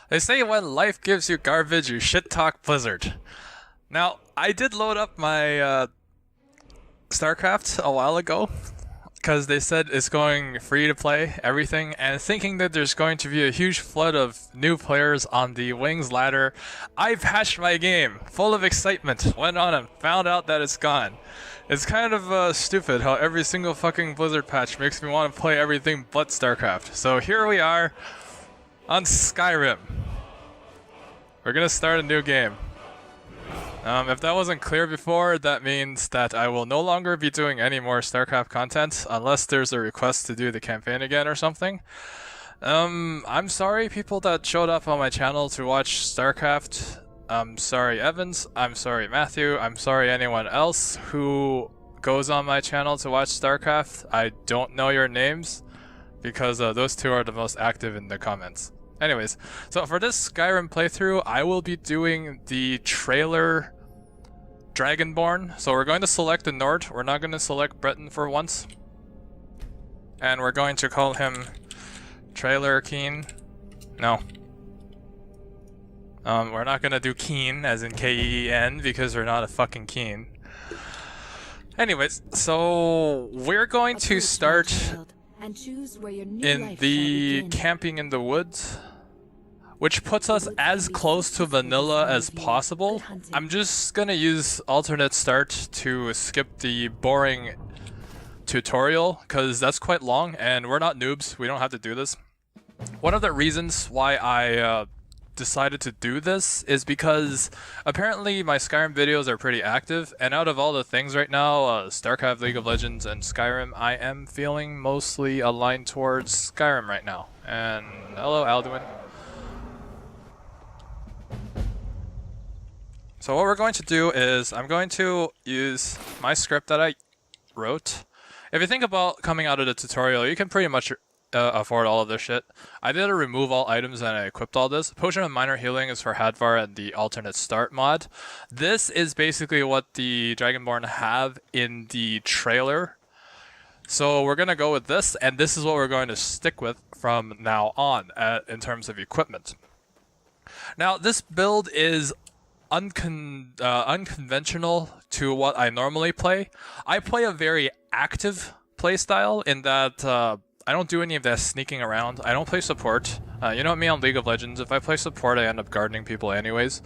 They say when life gives you garbage, you shit talk Blizzard. Now, I did load up my StarCraft a while ago because they said it's going free to play everything, and thinking that there's going to be a huge flood of new players on the Wings ladder, I patched my game full of excitement, went on and found out that it's gone. It's kind of stupid how every single fucking Blizzard patch makes me want to play everything but StarCraft. So here we are on Skyrim. We're gonna start a new game. If that wasn't clear before, that means that I will no longer be doing any more StarCraft content unless there's a request to do the campaign again or something. I'm sorry people that showed up on my channel to watch StarCraft. I'm sorry Evans, I'm sorry Matthew, I'm sorry anyone else who goes on my channel to watch StarCraft. I don't know your names because those two are the most active in the comments. Anyways, so for this Skyrim playthrough, I will be doing the trailer Dragonborn. So we're going to select the Nord. We're not going to select Breton for once. And we're going to call him Trailerkiin. No. We're not going to do Keen, as in K-E-E-N, because we're not a fucking Keen. Anyways, so we're going to start in the camping in the woods, which puts us as close to vanilla as possible. I'm just gonna use alternate start to skip the boring tutorial, because that's quite long and we're not noobs, we don't have to do this. One of the reasons why I decided to do this is because apparently my Skyrim videos are pretty active, and out of all the things right now, StarCraft, League of Legends, and Skyrim, I am feeling mostly aligned towards Skyrim right now. And hello Alduin. So what we're going to do is I'm going to use my script that I wrote. If you think about coming out of the tutorial, you can pretty much afford all of this shit. I did a remove all items and I equipped all this. Potion of Minor Healing is for Hadvar and the alternate start mod. This is basically what the Dragonborn have in the trailer. So we're going to go with this, and this is what we're going to stick with from now on in terms of equipment. Now this build is unconventional to what I normally play. I play a very active playstyle in that I don't do any of that sneaking around. I don't play support. You know me on League of Legends, if I play support I end up gardening people anyways.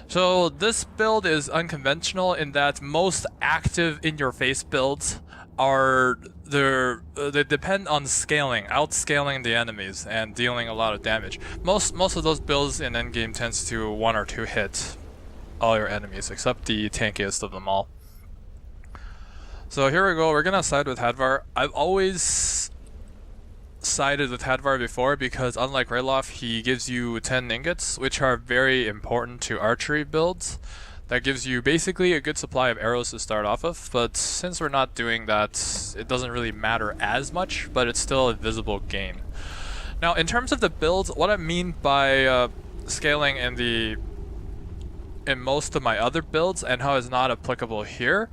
So this build is unconventional in that most active in-your-face builds are they depend on scaling, outscaling the enemies and dealing a lot of damage. Most of those builds in endgame tends to 1 or 2 hit all your enemies, except the tankiest of them all. So here we go, we're gonna side with Hadvar. I've always sided with Hadvar before because unlike Rayloff, he gives you 10 ingots, which are very important to archery builds. That gives you basically a good supply of arrows to start off of, but since we're not doing that, it doesn't really matter as much, but it's still a visible gain. Now in terms of the builds, what I mean by scaling in most of my other builds and how it's not applicable here,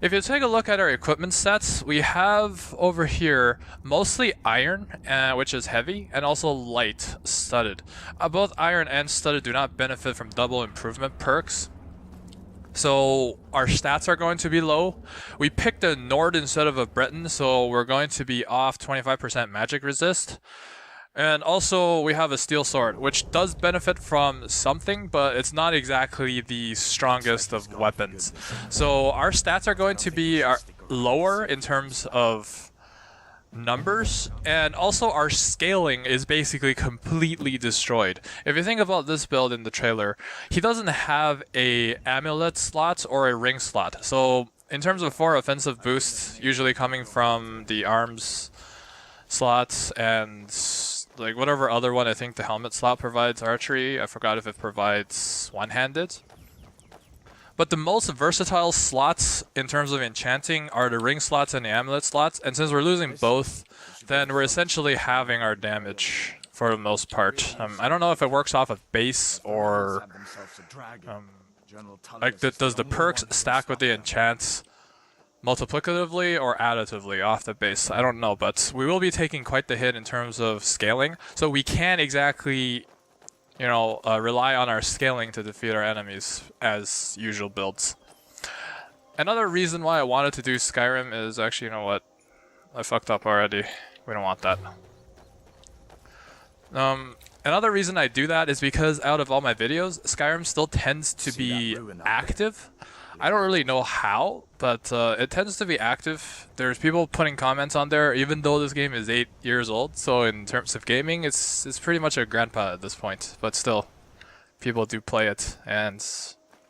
if you take a look at our equipment sets, we have over here mostly iron, which is heavy, and also light, studded. Both iron and studded do not benefit from double improvement perks, so our stats are going to be low. We picked a Nord instead of a Breton, so we're going to be off 25% magic resist. And also we have a steel sword, which does benefit from something, but it's not exactly the strongest of weapons. So our stats are going to be lower in terms of numbers, and also our scaling is basically completely destroyed. If you think about this build in the trailer, he doesn't have a amulet slot or a ring slot. So in terms of 4 offensive boosts, usually coming from the arms slots and like whatever other one, I think the helmet slot provides archery. I forgot if it provides one-handed. But the most versatile slots in terms of enchanting are the ring slots and the amulet slots, and since we're losing both, then we're essentially halving our damage for the most part. I don't know if it works off of base or like does the perks stack with the enchants multiplicatively or additively off the base. I don't know, but we will be taking quite the hit in terms of scaling, so we can't exactly you know, rely on our scaling to defeat our enemies as usual builds. Another reason why I wanted to do Skyrim is actually, you know what? I fucked up already. We don't want that. Another reason I do that is because out of all my videos, Skyrim still tends to be active. I don't really know how, but it tends to be active. There's people putting comments on there, even though this game is 8 years old. So in terms of gaming, it's pretty much a grandpa at this point. But still, people do play it and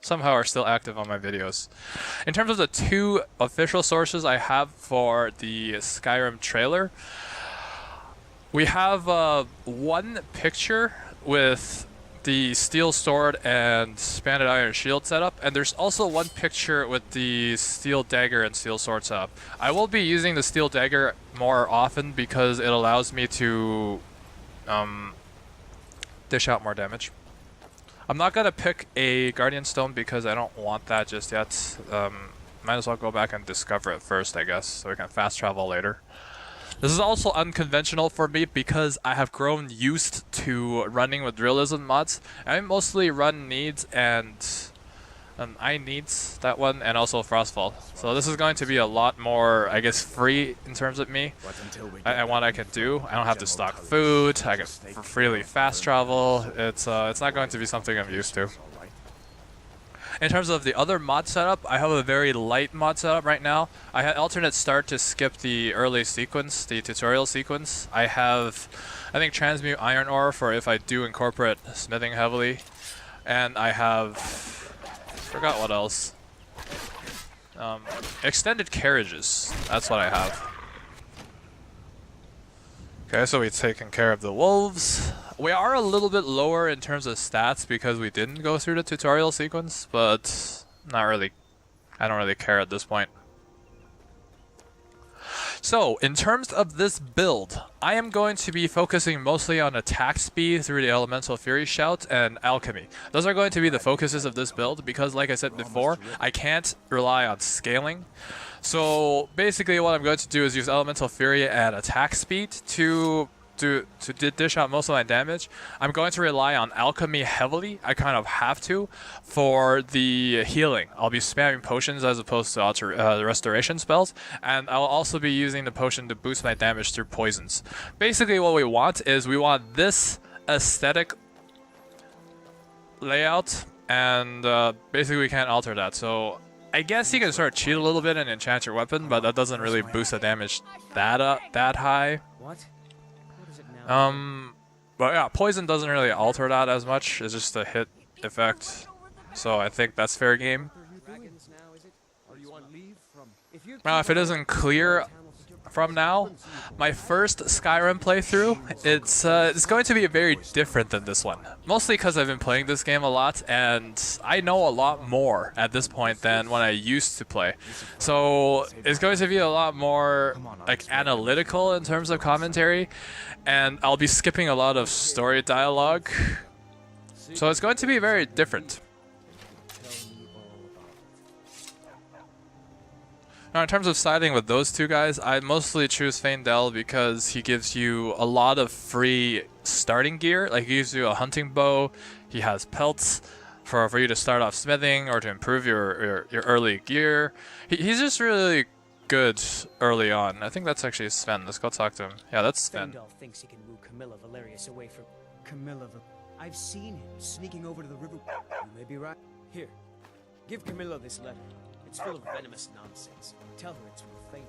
somehow are still active on my videos. In terms of the 2 official sources I have for the Skyrim trailer, we have one picture with the steel sword and banded iron shield setup, and there's also one picture with the steel dagger and steel sword setup. I will be using the steel dagger more often because it allows me to dish out more damage. I'm not gonna pick a guardian stone because I don't want that just yet. Might as well go back and discover it first, I guess, so we can fast travel later. This is also unconventional for me because I have grown used to running with realism mods. I mostly run needs and I needs, that one, and also Frostfall. So this is going to be a lot more, I guess, free in terms of me and what I can do. I don't have to stock food. I can freely fast travel. It's not going to be something I'm used to. In terms of the other mod setup, I have a very light mod setup right now. I had alternate start to skip the early sequence, the tutorial sequence. I have, I think, transmute iron ore for if I do incorporate smithing heavily. And I have, forgot what else. Extended carriages, that's what I have. Okay, so we've taken care of the wolves. We are a little bit lower in terms of stats because we didn't go through the tutorial sequence, but not really. I don't really care at this point. So, in terms of this build, I am going to be focusing mostly on attack speed through the Elemental Fury Shout and Alchemy. Those are going to be the focuses of this build because, like I said before, I can't rely on scaling. So, basically what I'm going to do is use Elemental Fury and attack speed to dish out most of my damage. I'm going to rely on Alchemy heavily. I kind of have to for the healing. I'll be spamming potions as opposed to restoration spells, and I'll also be using the potion to boost my damage through poisons. Basically what we want is we want this aesthetic layout, and basically we can't alter that. So I guess you can sort of cheat a little bit and enchant your weapon, but that doesn't really boost the damage that high. What? But yeah, poison doesn't really alter that as much. It's just a hit effect. So I think that's fair game. Now, if it isn't clear from now, my first Skyrim playthrough, it's going to be very different than this one. Mostly because I've been playing this game a lot, and I know a lot more at this point than when I used to play. So it's going to be a lot more like analytical in terms of commentary, and I'll be skipping a lot of story dialogue. So it's going to be very different. Now, in terms of siding with those two guys, I mostly choose Faendal because he gives you a lot of free starting gear. Like, he gives you a hunting bow, he has pelts for you to start off smithing or to improve your early gear. He's just really good early on. I think that's actually Sven. Let's go talk to him. Yeah, that's Sven. Faendal thinks he can woo Camilla Valerius away from I've seen him sneaking over to the river. You may be right. Here, give Camilla this letter. It's full of venomous nonsense. Tell her it's from Faendal.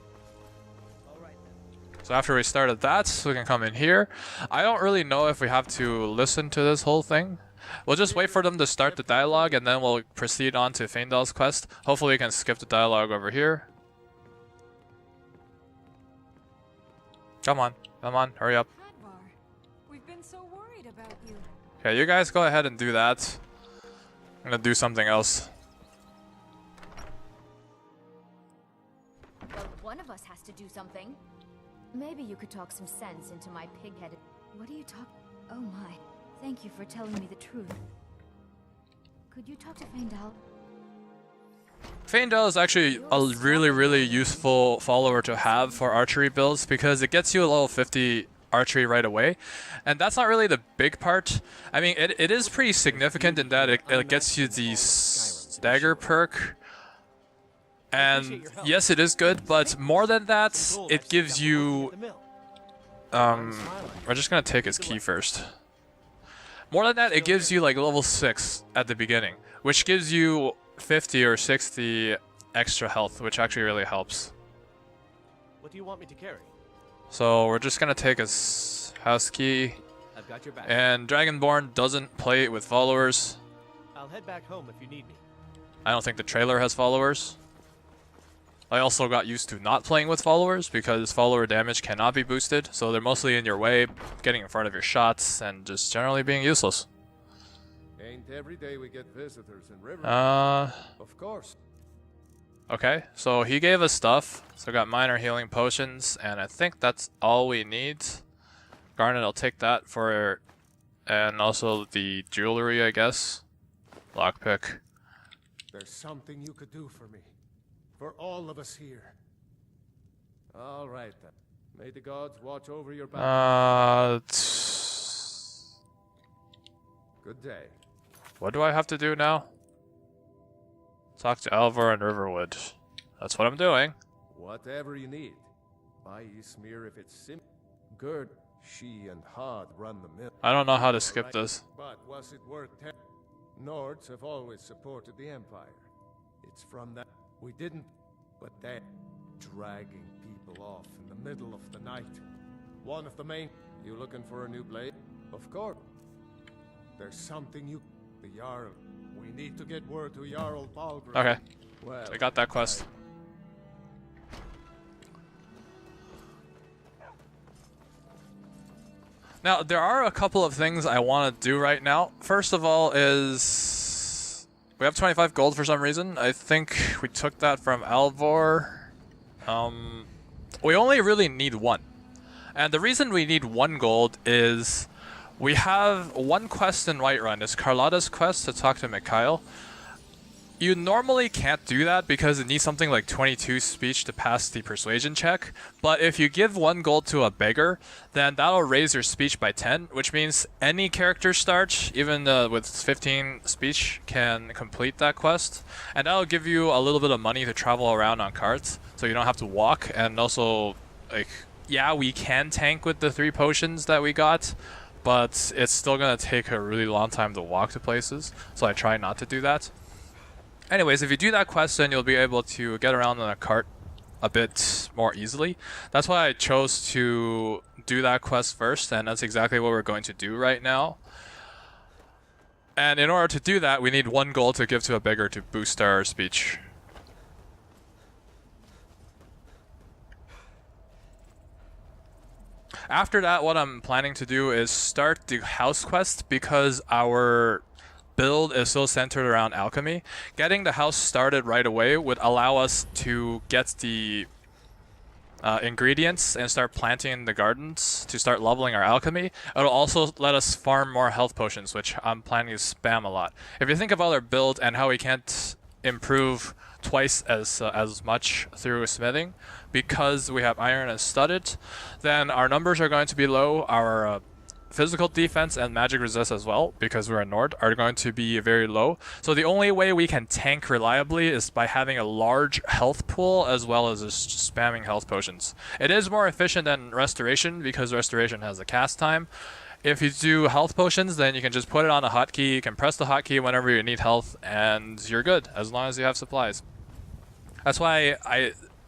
All right then. So after we started that, we can come in here. I don't really know if we have to listen to this whole thing. We'll just wait for them to start the dialogue, and then we'll proceed on to Faendal's quest. Hopefully we can skip the dialogue over here. Come on, hurry up. We've been so worried about you. Okay, you guys go ahead and do that. I'm gonna do something else. Well, one of us has to do something. Maybe you could talk some sense into my pig-headed... What are you talking... Oh my. Thank you for telling me the truth. Could you talk to Faendal? Faendal is actually a really useful follower to have for archery builds because it gets you a level 50 archery right away. And that's not really the big part. I mean, it is pretty significant in that it gets you the stagger perk. And yes, it is good, but more than that, it gives you... we're just gonna take his key first. More than that, it gives you like level 6 at the beginning, which gives you 50 or 60 extra health, which actually really helps. What do you want me to carry? So we're just gonna take his house key. I've got your back. And Dragonborn doesn't play with followers. I'll head back home if you need me. I don't think the trailer has followers. I also got used to not playing with followers because follower damage cannot be boosted, so they're mostly in your way, getting in front of your shots, and just generally being useless. Ain't every day we get visitors in River. Of course. Okay, so he gave us stuff. So we got minor healing potions, and I think that's all we need. Garnet, I'll take that for... and also the jewelry, I guess. Lockpick. There's something you could do for me. For all of us here. All right, then. May the gods watch over your back. Good day. What do I have to do now? Talk to Alvar and Riverwood. That's what I'm doing. Whatever you need. Buy Ysmir if it's simple. Gerd, she and Hod run the mill. I don't know how to skip this. But was it worth it? Nords have always supported the Empire. It's from that we didn't, but then dragging people off in the middle of the night. One of the main... You looking for a new blade? Of course. There's something you... The Jarl. We need to get word to Jarl Balgrim. Okay, Well, I got that quest. Now, there are a couple of things I want to do right now. First of all is... we have 25 gold for some reason. I think we took that from Alvor. We only really need 1. And the reason we need 1 gold is... we have 1 quest in Whiterun. It's Carlotta's quest to talk to Mikhail. You normally can't do that because it needs something like 22 speech to pass the persuasion check. But if you give 1 gold to a beggar, then that'll raise your speech by 10, which means any character start, even with 15 speech, can complete that quest. And that'll give you a little bit of money to travel around on carts, so you don't have to walk. And also, like, yeah, we can tank with the 3 potions that we got, but it's still gonna take a really long time to walk to places, so I try not to do that. Anyways, if you do that quest, then you'll be able to get around on a cart a bit more easily. That's why I chose to do that quest first, and that's exactly what we're going to do right now. And in order to do that, we need 1 gold to give to a beggar to boost our speech. After that, what I'm planning to do is start the house quest because our build is so centered around alchemy. Getting the house started right away would allow us to get the ingredients and start planting in the gardens to start leveling our alchemy. It'll also let us farm more health potions, which I'm planning to spam a lot. If you think about our build and how we can't improve twice as much through smithing because we have iron and studded, then our numbers are going to be low. Our physical defense and magic resist as well, because we're a Nord, are going to be very low. So the only way we can tank reliably is by having a large health pool as well as just spamming health potions. It is more efficient than restoration because restoration has a cast time. If you do health potions, then you can just put it on a hotkey, you can press the hotkey whenever you need health, and you're good, as long as you have supplies. That's why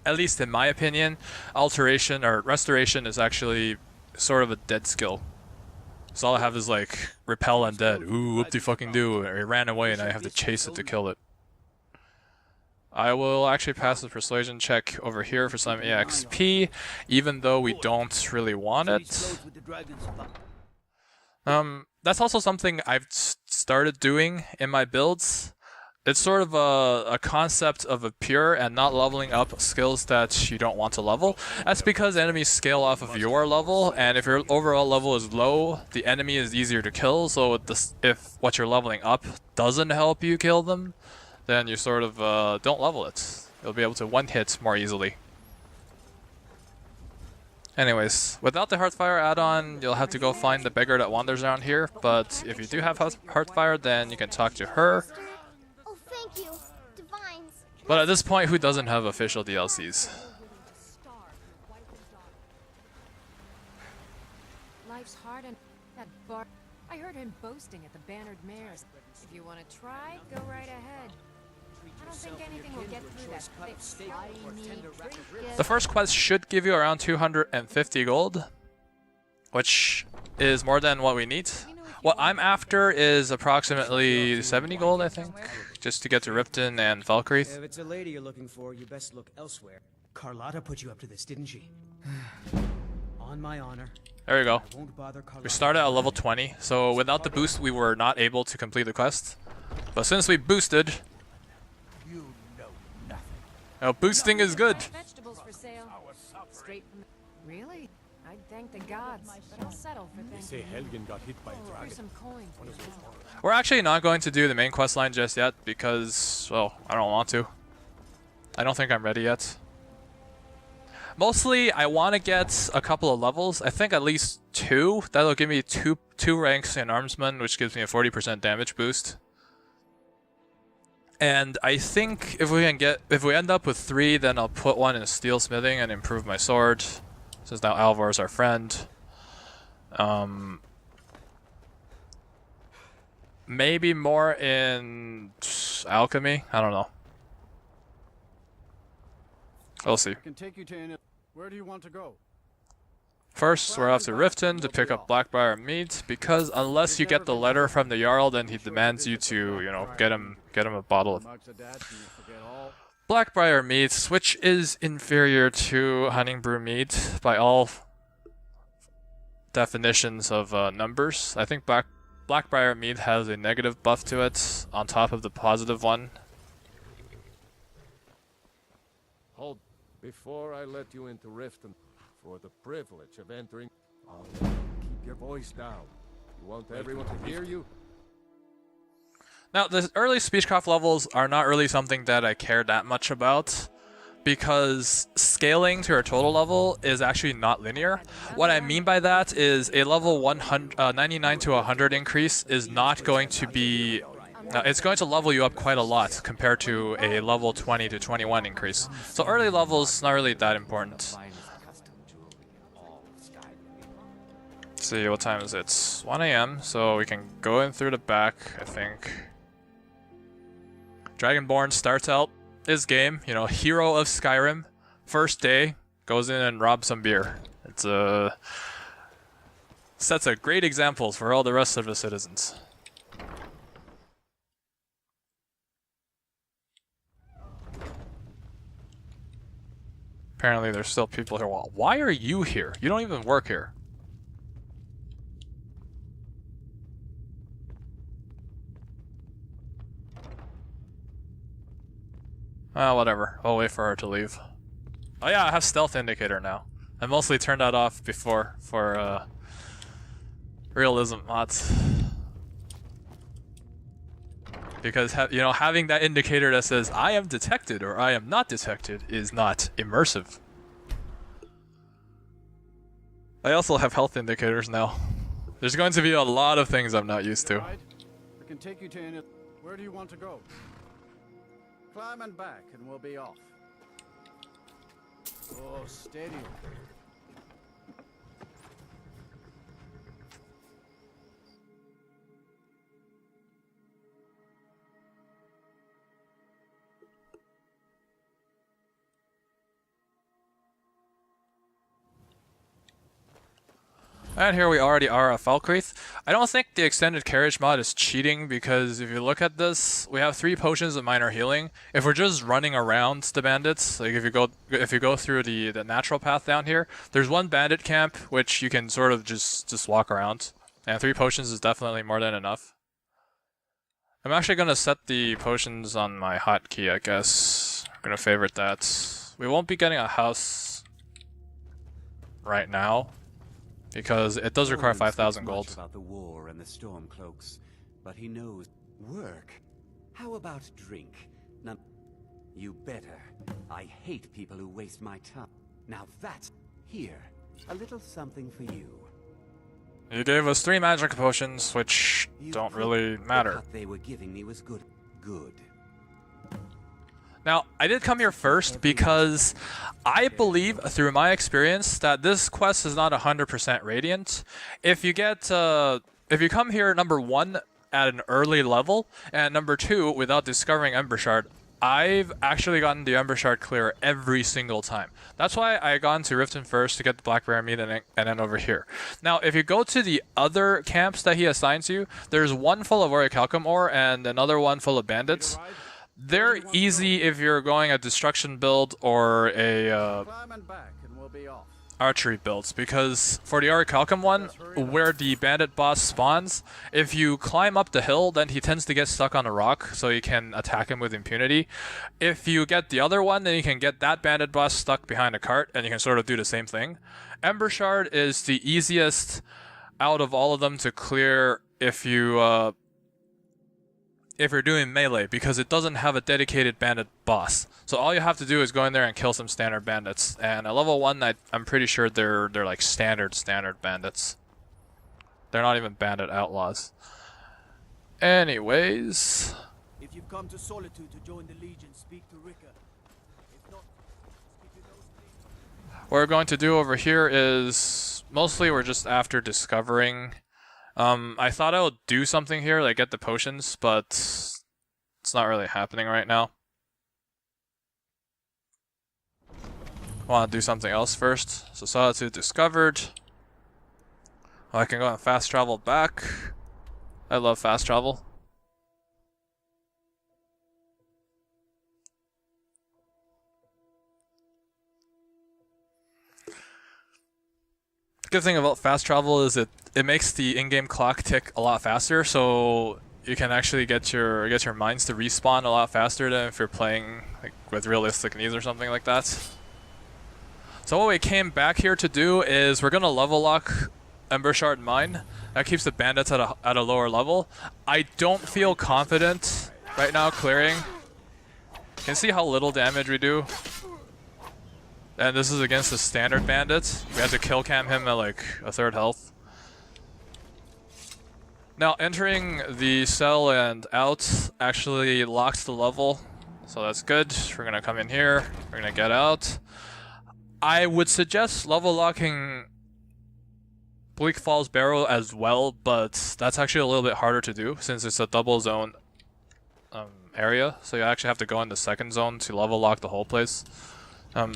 at least in my opinion, alteration or restoration is actually sort of a dead skill. So all I have is like repel undead. Ooh, whoop de fucking do. It ran away and I have to chase it to kill it. I will actually pass the persuasion check over here for some EXP, even though we don't really want it. That's also something I've started doing in my builds. It's sort of a concept of a pure and not leveling up skills that you don't want to level. That's because enemies scale off of your level, and if your overall level is low, the enemy is easier to kill, so if what you're leveling up doesn't help you kill them, then you sort of don't level it. You'll be able to one-hit more easily. Anyways, without the Heartfire add-on, you'll have to go find the beggar that wanders around here, but if you do have Heartfire, then you can talk to her. Oh, thank you, Divines. But at this point, who doesn't have official DLCs? Life's hard and that bar. I heard him boasting at the Bannered Mares. If you want to try, go right ahead. I don't think anything will get through that thick stuff. The first quest should give you around 250 gold, which is more than what we need. What I'm after is approximately 70 gold, I think, just to get to Ripton and Valkyrie. If it's a lady you're looking for, you best look elsewhere. Carlotta put you up to this, didn't she? On my honor. There we go. I won't bother We Carlotta. started at level 20, so without the boost we were not able to complete the quest. But since we boosted, boosting is good. Vegetables for sale. Straight from the... Really? I'd thank the gods, but I'll settle for They things. say Helgen got hit by a For dragon. some coins. We're actually not going to do the main quest line just yet because, well, I don't want to. I don't think I'm ready yet. Mostly, I want to get a couple of levels. I think at least 2. That'll give me two ranks in Armsman, which gives me a 40% damage boost. And I think if we end up with 3, then I'll put 1 in steelsmithing and improve my sword, since now Alvar is our friend. Maybe more in alchemy. I don't know. We'll see. I can take you to any... Where do you want to go? First, we're off to Riften to pick up Blackbriar meat, because unless you get the letter from the Jarl, then he demands you to, you know, get him a bottle of Marks of that, and you forget all. Blackbriar meat, which is inferior to Hunting Brew meat by all definitions of numbers. I think Blackbriar meat has a negative buff to it on top of the positive one. Hold. Before I let you into Riften, for the privilege of entering, keep your voice down. You want everyone to hear you? Now, the early Speechcraft levels are not really something that I care that much about, because scaling to our total level is actually not linear. What I mean by that is a level 99 to 100 increase is not going to be... it's going to level you up quite a lot compared to a level 20 to 21 increase. So early levels not really that important. Let's see, what time is it? It's 1 AM, so we can go in through the back, I think. Dragonborn starts out his game, you know, hero of Skyrim. First day, goes in and robs some beer. It's sets a great example for all the rest of the citizens. Apparently there's still people here. Well, why are you here? You don't even work here. Whatever. I'll wait for her to leave. Oh yeah, I have stealth indicator now. I mostly turned that off before for realism mods. Because you know, having that indicator that says I am detected or I am not detected is not immersive. I also have health indicators now. There's going to be a lot of things I'm not used to. Right? I can take you to any... Where do you want to go? Climb and back, and we'll be off. Oh, steady. And here we already are at Falkreath. I don't think the extended carriage mod is cheating, because if you look at this, we have 3 potions of minor healing. If we're just running around the bandits, like if you go through the natural path down here, there's 1 bandit camp which you can sort of just walk around, and 3 potions is definitely more than enough. I'm actually gonna set the potions on my hotkey, I guess. I'm gonna favorite that. We won't be getting a house right now, because it does require 5,000 gold. About the war and the Stormcloaks, but he knows work. How about drink? Now, you better. I hate people who waste my time. Now that's here. A little something for you. You gave us 3 magic potions, which don't really matter. The cut they were giving me was good. Good. Now, I did come here first because I believe, through my experience, that this quest is not 100% radiant. If you come here, number 1, at an early level, and number 2, without discovering Ember Shard, I've actually gotten the Ember Shard clear every single time. That's why I got into Riften first to get the Black Bear meat and then over here. Now, if you go to the other camps that he assigns you, there's one full of Orichalcum ore and another one full of bandits. They're easy if you're going a destruction build or a Climb and back, and we'll be off. archery builds, because for the Orichalcum one, where the bandit boss spawns, if you climb up the hill, then he tends to get stuck on a rock, so you can attack him with impunity. If you get the other one, then you can get that bandit boss stuck behind a cart, and you can sort of do the same thing. Ember Shard is the easiest out of all of them to clear if you're doing melee, because it doesn't have a dedicated bandit boss. So all you have to do is go in there and kill some standard bandits. And at level 1, I'm pretty sure they're like standard bandits. They're not even bandit outlaws. Anyways, If you've come to Solitude to join the Legion, speak to Rika. If not, keep your nose clean. what we're going to do over here is mostly we're just after discovering. I thought I would do something here, like get the potions, but it's not really happening right now. I want to do something else first. So Solitude discovered. Oh, I can go and fast travel back. I love fast travel. Good thing about fast travel is it makes the in-game clock tick a lot faster, so you can actually get your mines to respawn a lot faster than if you're playing like with realistic needs or something like that. So what we came back here to do is we're gonna level lock Ember Shard Mine. That keeps the bandits at a lower level. I don't feel confident right now clearing. You can see how little damage we do. And this is against the standard bandits. We had to kill cam him at like a 3rd health. Now entering the cell and out actually locks the level, so that's good. We're gonna come in here, we're gonna get out. I would suggest level locking Bleak Falls Barrow as well, but that's actually a little bit harder to do since it's a double zone area, so you actually have to go in the 2nd zone to level lock the whole place.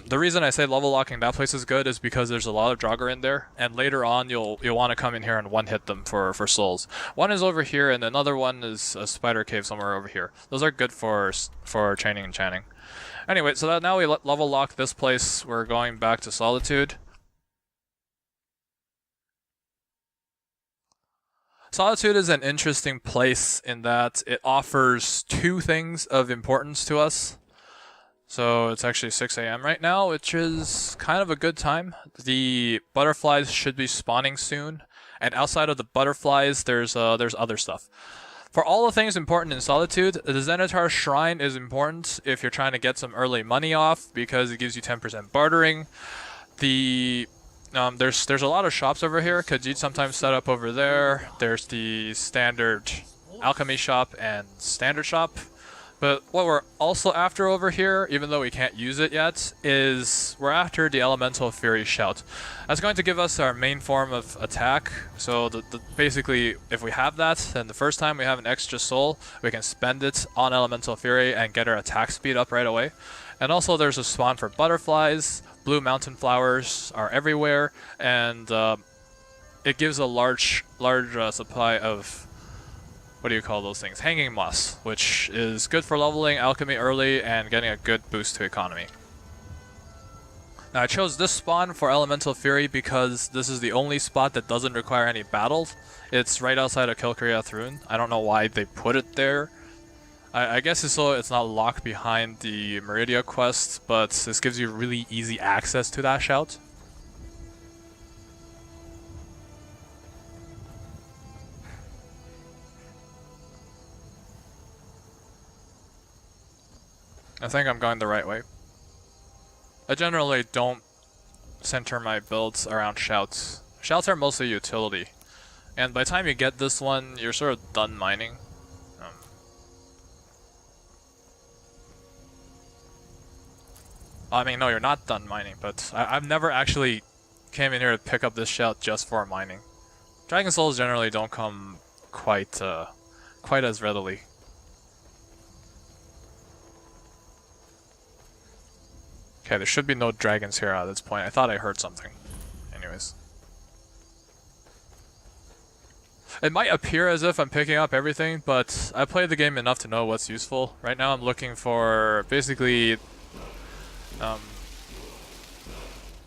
The reason I say level locking that place is good is because there's a lot of Draugr in there, and later on you'll want to come in here and one-hit them for souls. One is over here, and another one is a spider cave somewhere over here. Those are good for chaining and chanting. Anyway, so that now we level lock this place, we're going back to Solitude. Solitude is an interesting place in that it offers 2 things of importance to us. So it's actually 6 AM right now, which is kind of a good time. The butterflies should be spawning soon, and outside of the butterflies, there's other stuff. For all the things important in Solitude, the Zenitar Shrine is important if you're trying to get some early money off, because it gives you 10% bartering. There's a lot of shops over here. Khajiit sometimes set up over there. There's the standard Alchemy shop and standard shop. But what we're also after over here, even though we can't use it yet, is we're after the Elemental Fury Shout. That's going to give us our main form of attack. So basically, if we have that, then the first time we have an extra soul, we can spend it on Elemental Fury and get our attack speed up right away. And also there's a spawn for butterflies, blue mountain flowers are everywhere, and it gives a large supply of, what do you call those things? Hanging moss, which is good for leveling alchemy early and getting a good boost to economy. Now I chose this spawn for Elemental Fury because this is the only spot that doesn't require any battles. It's right outside of Kilkriath Rune. I don't know why they put it there. I guess it's so it's not locked behind the Meridia quest, but this gives you really easy access to that shout. I think I'm going the right way. I generally don't center my builds around shouts. Shouts are mostly utility, and by the time you get this one, you're sort of done mining. I mean, no, you're not done mining, but I've never actually came in here to pick up this shout just for mining. Dragon souls generally don't come quite as readily. Okay, there should be no dragons here at this point. I thought I heard something. Anyways. It might appear as if I'm picking up everything, but I played the game enough to know what's useful. Right now I'm looking for basically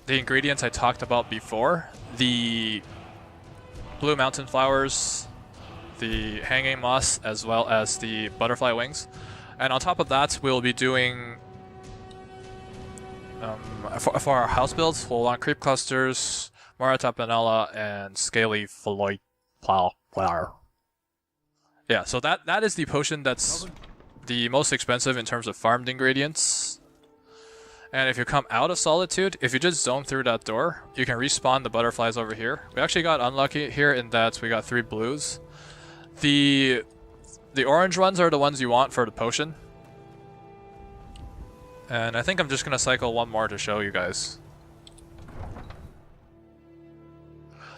the ingredients I talked about before. The blue mountain flowers, the hanging moss, as well as the butterfly wings. And on top of that, we'll be doing for our house builds, we'll want creep clusters, Mara tapanella, and scaly floyd flower. Yeah, so that is the potion that's the most expensive in terms of farmed ingredients. And if you come out of Solitude, if you just zone through that door, you can respawn the butterflies over here. We actually got unlucky here in that we got 3 blues. The orange ones are the ones you want for the potion. And I think I'm just gonna cycle one more to show you guys.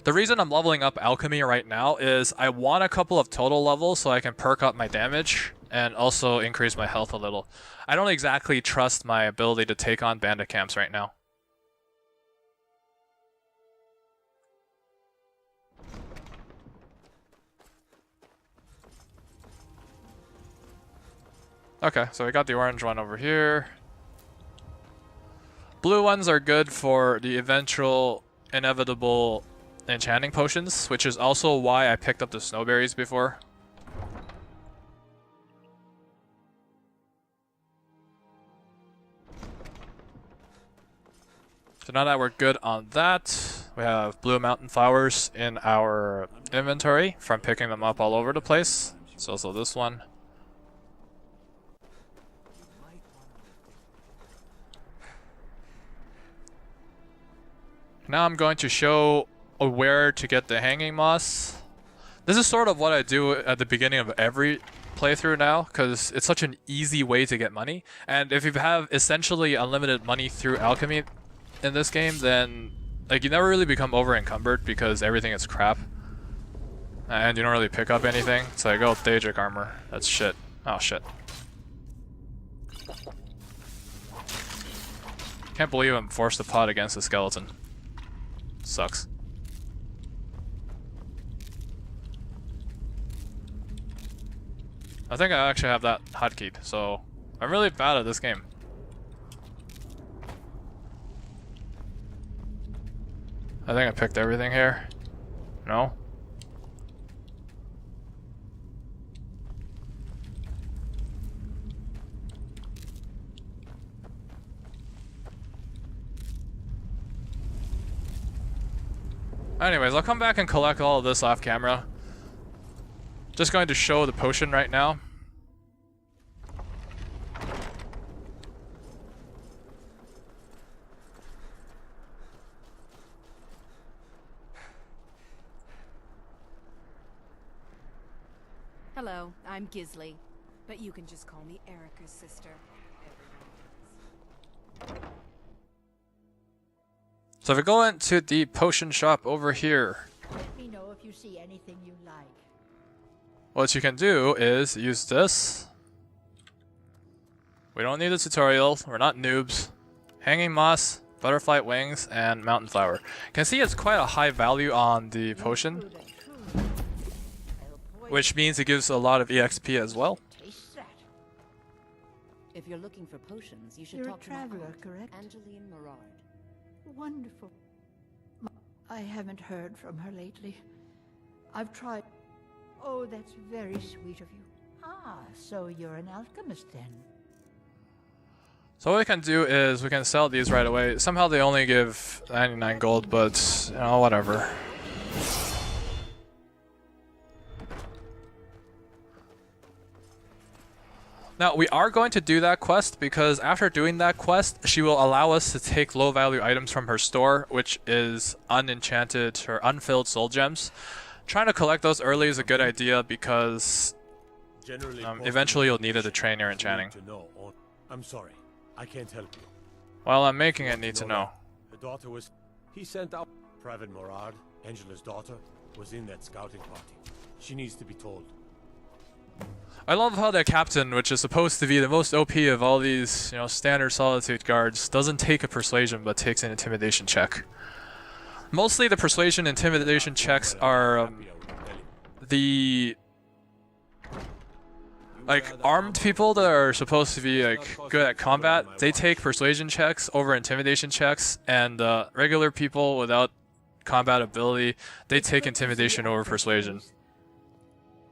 The reason I'm leveling up Alchemy right now is I want a couple of total levels so I can perk up my damage and also increase my health a little. I don't exactly trust my ability to take on bandit camps right now. Okay, so we got the orange one over here. Blue ones are good for the eventual inevitable enchanting potions, which is also why I picked up the snowberries before. So now that we're good on that, we have blue mountain flowers in our inventory from picking them up all over the place. It's also this one. Now I'm going to show where to get the hanging moss. This is sort of what I do at the beginning of every playthrough now, because it's such an easy way to get money. And if you have essentially unlimited money through alchemy in this game, then like you never really become over encumbered because everything is crap. And you don't really pick up anything. It's like, oh, Daedric armor. That's shit. Oh shit. Can't believe I'm forced to pot against a skeleton. Sucks. I think I actually have that hotkeyed, so I'm really bad at this game. I think I picked everything here. No? Anyways, I'll come back and collect all of this off camera. Just going to show the potion right now. Hello, I'm Gisley, but you can just call me Erica's sister. So if we go into the potion shop over here, Let me know if you see anything you like. what you can do is use this. We don't need a tutorial, we're not noobs. Hanging moss, butterfly wings, and mountain flower. You can see it's quite a high value on the potion, which means it gives a lot of EXP as well. Taste that. If you're looking for potions, you should You're a talk to my traveler, aunt, correct? Angeline Morard. Wonderful. I haven't heard from her lately. I've tried. Oh, that's very sweet of you. Ah, so you're an alchemist then. So what we can do is we can sell these right away. Somehow they only give 99 gold, but you know, whatever. Now, we are going to do that quest because after doing that quest, she will allow us to take low-value items from her store, which is unenchanted or unfilled soul gems. Trying to collect those early is a good idea because eventually you'll need it to train your enchanting. I'm sorry, I can't help you. Well, I'm making it need to know. The daughter was... He sent out... Private Morad, Angela's daughter, was in that scouting party. She needs to be told. I love how the captain, which is supposed to be the most OP of all these, you know, standard Solitude guards, doesn't take a persuasion but takes an intimidation check. Mostly the persuasion intimidation checks are the like armed people that are supposed to be like good at combat. They take persuasion checks over intimidation checks, and regular people without combat ability, they take intimidation over persuasion.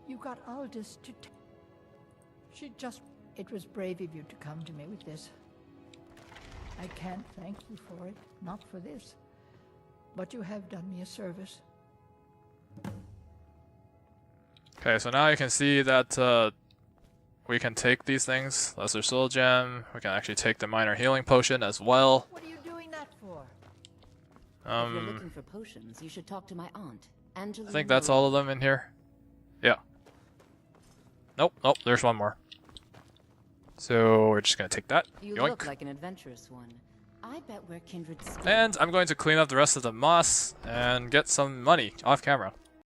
You got Aldous to... She just... It was brave of you to come to me with this. I can't thank you for it, not for this. But you have done me a service. Okay, so now you can see that we can take these things. Lesser Soul Gem. We can actually take the Minor Healing Potion as well. What are you doing that for? If you're looking for potions, you should talk to my aunt, Angela. I think that's all of them in here. Yeah. Nope, nope, there's one more. So we're just gonna take that. You Yoink. look like an adventurous one. I bet we're kindred spirits. And I'm going to clean up the rest of the moss and get some money off camera.